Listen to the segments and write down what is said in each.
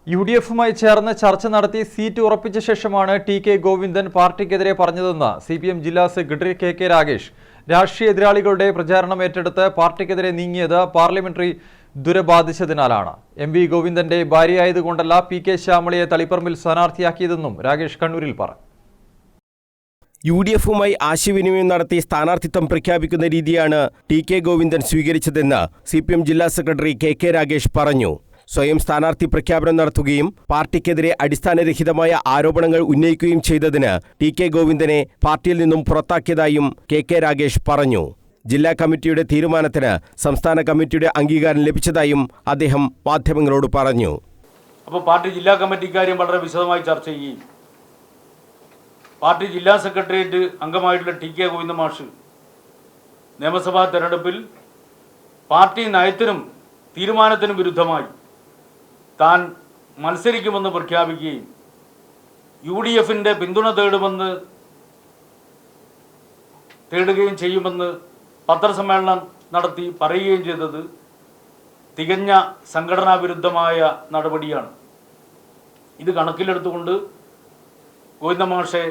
യുഡിഎഫുമായി ചേർന്ന് ചർച്ച നടത്തി സീറ്റ് ഉറപ്പിച്ച ശേഷമാണ് ടി.കെ. ഗോവിന്ദൻ പാർട്ടിക്കെതിരെ പറഞ്ഞതെന്ന് സിപിഎം ജില്ലാ സെക്രട്ടറി കെ. രാഗേഷ്. രാഷ്ട്രീയ എതിരാളികളുടെ പ്രചാരണം ഏറ്റെടുത്ത് പാർട്ടിക്കെതിരെ നീങ്ങിയത് പാർലമെന്ററി ദുരബാധിച്ചതിനാലാണ്. എം.വി. ഗോവിന്ദന്റെ ഭാര്യയായതുകൊണ്ടല്ല പി.കെ. ശ്യാമളയെ തളിപ്പറമ്പിൽ സ്ഥാനാർത്ഥിയാക്കിയതെന്നും രാഗേഷ് കണ്ണൂരിൽ പറഞ്ഞു. യുഡിഎഫുമായി ആശയവിനിമയം നടത്തി സ്ഥാനാർത്ഥിത്വം പ്രഖ്യാപിക്കുന്ന രീതിയാണ് ടി.കെ. ഗോവിന്ദൻ സ്വീകരിച്ചതെന്ന് സിപിഎം ജില്ലാ സെക്രട്ടറി കെ. രാഗേഷ് പറഞ്ഞു. സ്വയം സ്ഥാനാർത്ഥി പ്രഖ്യാപനം നടത്തുകയും പാർട്ടിക്കെതിരെ അടിസ്ഥാനരഹിതമായ ആരോപണങ്ങൾ ഉന്നയിക്കുകയും ചെയ്തതിന് ടി.കെ. ഗോവിന്ദനെ പാർട്ടിയിൽ നിന്നും പുറത്താക്കിയതായും കെ. രാഗേഷ് പറഞ്ഞു. ജില്ലാ കമ്മിറ്റിയുടെ തീരുമാനത്തിന് സംസ്ഥാന കമ്മിറ്റിയുടെ അംഗീകാരം ലഭിച്ചതായും അദ്ദേഹം മാധ്യമങ്ങളോട് പറഞ്ഞു. അപ്പോൾ പാർട്ടി ജില്ലാ കമ്മിറ്റിക്കാരും വളരെ വിശദമായി ചർച്ച ചെയ്യുകയും പാർട്ടി ജില്ലാ സെക്രട്ടേറിയറ്റ് അംഗമായിട്ടുള്ള ടി.കെ. ഗോവിന്ദൻ മാഷ് നിയമസഭാ തെരഞ്ഞെടുപ്പിൽ പാർട്ടി നയത്തിനും തീരുമാനത്തിനും വിരുദ്ധമായി താൻ മത്സരിക്കുമെന്ന് പ്രഖ്യാപിക്കുകയും യു.ഡി.എഫിൻ്റെ പിന്തുണ തേടുകയും ചെയ്യുമെന്ന് പത്രസമ്മേളനം നടത്തി പറയുകയും ചെയ്തത് തികഞ്ഞ സംഘടനാ വിരുദ്ധമായ നടപടിയാണ്. ഇത് കണക്കിലെടുത്തുകൊണ്ട് ഗോവിന്ദൻ മാഷെ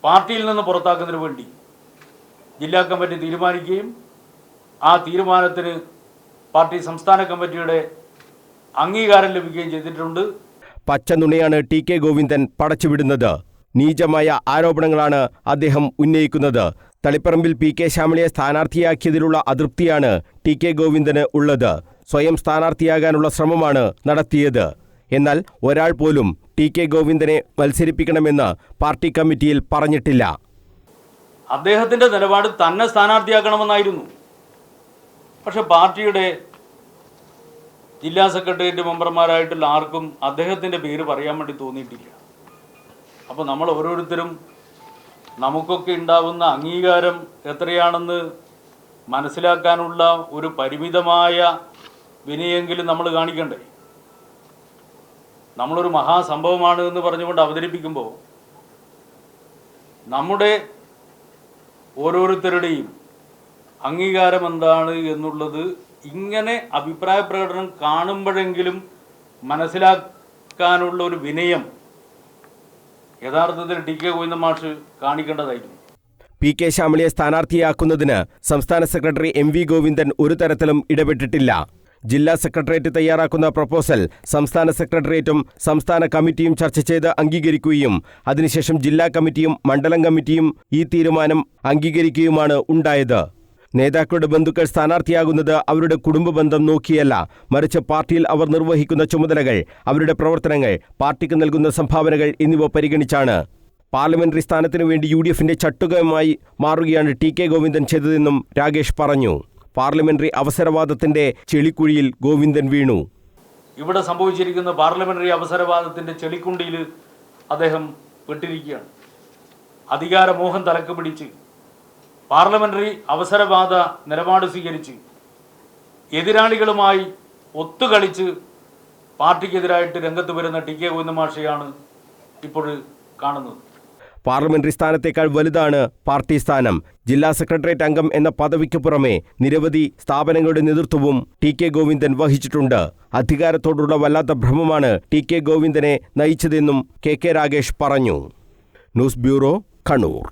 പാർട്ടിയിൽ നിന്ന് പുറത്താക്കുന്നതിന് വേണ്ടി ജില്ലാ കമ്മിറ്റി തീരുമാനിക്കുകയും ആ തീരുമാനത്തിന് പാർട്ടി സംസ്ഥാന കമ്മിറ്റിയുടെ അംഗീകാരം ലഭിക്കുകയും ചെയ്തിട്ടുണ്ട്. പച്ചനുണയാണ് ടി.കെ. ഗോവിന്ദൻ പടച്ചുവിടുന്നത്. നീചമായ ആരോപണങ്ങളാണ് അദ്ദേഹം ഉന്നയിക്കുന്നത്. തളിപ്പറമ്പിൽ പി.കെ. ശ്യാമളയെ സ്ഥാനാർത്ഥിയാക്കിയതിലുള്ള അതൃപ്തിയാണ് ടി.കെ. ഗോവിന്ദന് ഉള്ളത്. സ്വയം സ്ഥാനാർത്ഥിയാകാനുള്ള ശ്രമമാണ് നടത്തിയത്. എന്നാൽ ഒരാൾ പോലും ടി.കെ. ഗോവിന്ദനെ മത്സരിപ്പിക്കണമെന്ന് പാർട്ടി കമ്മിറ്റിയിൽ പറഞ്ഞിട്ടില്ല. അദ്ദേഹത്തിൻ്റെ നിലപാട് തന്നെ സ്ഥാനാർത്ഥിയാക്കണമെന്നായിരുന്നു. പക്ഷെ പാർട്ടിയുടെ ജില്ലാ സെക്രട്ടേറിയറ്റ് മെമ്പർമാരായിട്ടുള്ള ആർക്കും അദ്ദേഹത്തിൻ്റെ പേര് പറയാൻ വേണ്ടി തോന്നിയിട്ടില്ല. അപ്പോൾ നമ്മൾ ഓരോരുത്തരും നമുക്കൊക്കെ ഉണ്ടാവുന്ന അംഗീകാരം എത്രയാണെന്ന് മനസ്സിലാക്കാനുള്ള ഒരു പരിമിതമായ വിനയെങ്കിലും നമ്മൾ കാണിക്കണ്ടേ. നമ്മളൊരു മഹാസംഭവമാണ് എന്ന് പറഞ്ഞുകൊണ്ട് അവതരിപ്പിക്കുമ്പോൾ നമ്മുടെ ഓരോരുത്തരുടെയും അംഗീകാരം എന്താണ് എന്നുള്ളത് ഇങ്ങനെ അഭിപ്രായ പ്രകടനം കാണുമ്പോഴെങ്കിലും മനസ്സിലാക്കാനുള്ള ഒരു വിനയം യഥാർത്ഥത്തിൽ ടി.കെ. ഗോവിന്ദൻ മാഷ് കാണിക്കേണ്ടതായിരുന്നു. പി.കെ. ശ്യാമളയെ സ്ഥാനാർത്ഥിയാക്കുന്നതിന് സംസ്ഥാന സെക്രട്ടറി എം.വി. ഗോവിന്ദൻ ഒരു തരത്തിലും ഇടപെട്ടിട്ടില്ല. ജില്ലാ സെക്രട്ടേറിയറ്റ് തയ്യാറാക്കുന്ന പ്രപ്പോസൽ സംസ്ഥാന സെക്രട്ടേറിയറ്റും സംസ്ഥാന കമ്മിറ്റിയും ചർച്ച ചെയ്ത് അംഗീകരിക്കുകയും അതിനുശേഷം ജില്ലാ കമ്മിറ്റിയും മണ്ഡലം കമ്മിറ്റിയും ഈ തീരുമാനം അംഗീകരിക്കുകയുമാണ് ഉണ്ടായത്. നേതാക്കളുടെ ബന്ധുക്കൾ സ്ഥാനാർത്ഥിയാകുന്നത് അവരുടെ കുടുംബ ബന്ധം നോക്കിയല്ല, മറിച്ച് പാർട്ടിയിൽ അവർ നിർവഹിക്കുന്ന ചുമതലകൾ, അവരുടെ പ്രവർത്തനങ്ങൾ, പാർട്ടിക്ക് നൽകുന്ന സംഭാവനകൾ എന്നിവ പരിഗണിച്ചാണ്. പാർലമെന്ററി സ്ഥാനത്തിനു വേണ്ടി യു.ഡി.എഫിന്റെ ചട്ടുകമായി മാറുകയാണ് ടി.കെ. ഗോവിന്ദൻ ചെയ്തതെന്നും രാഗേഷ് പറഞ്ഞു. പാർലമെന്ററി അവസരവാദത്തിന്റെ ചെളിക്കുഴിയിൽ ഗോവിന്ദൻ വീണു. ഇവിടെ സംഭവിച്ചിരിക്കുന്ന പാർലമെന്ററി അവസരവാദത്തിന്റെ ചെളിക്കുണ്ടിയിൽ അദ്ദേഹം പെട്ടിരിക്കുകയാണ്. അധികാരമോഹം തലക്ക് പിടിച്ച് പാർലമെന്ററി അവസരവാദ നിലപാട് സ്വീകരിച്ച് എതിരാളികളുമായി ഒത്തുകളിച്ച് പാർട്ടിക്കെതിരായിട്ട് രംഗത്ത് വരുന്ന ടി.കെ. ഗോവിന്ദൻ മാഷെയാണ് ഇപ്പോൾ കാണുന്നത്. പാർലമെന്ററി സ്ഥാനത്തേക്കാൾ വലുതാണ് പാർട്ടി സ്ഥാനം. ജില്ലാ സെക്രട്ടേറിയറ്റ് അംഗം എന്ന പദവിക്ക് പുറമെ നിരവധി സ്ഥാപനങ്ങളുടെ നേതൃത്വവും ടി.കെ. ഗോവിന്ദൻ വഹിച്ചിട്ടുണ്ട്. അധികാരത്തോടുള്ള വല്ലാത്ത ഭ്രമമാണ് ടി.കെ. ഗോവിന്ദനെ നയിച്ചതെന്നും കെ. രാഗേഷ് പറഞ്ഞു. News bureau, Kannur.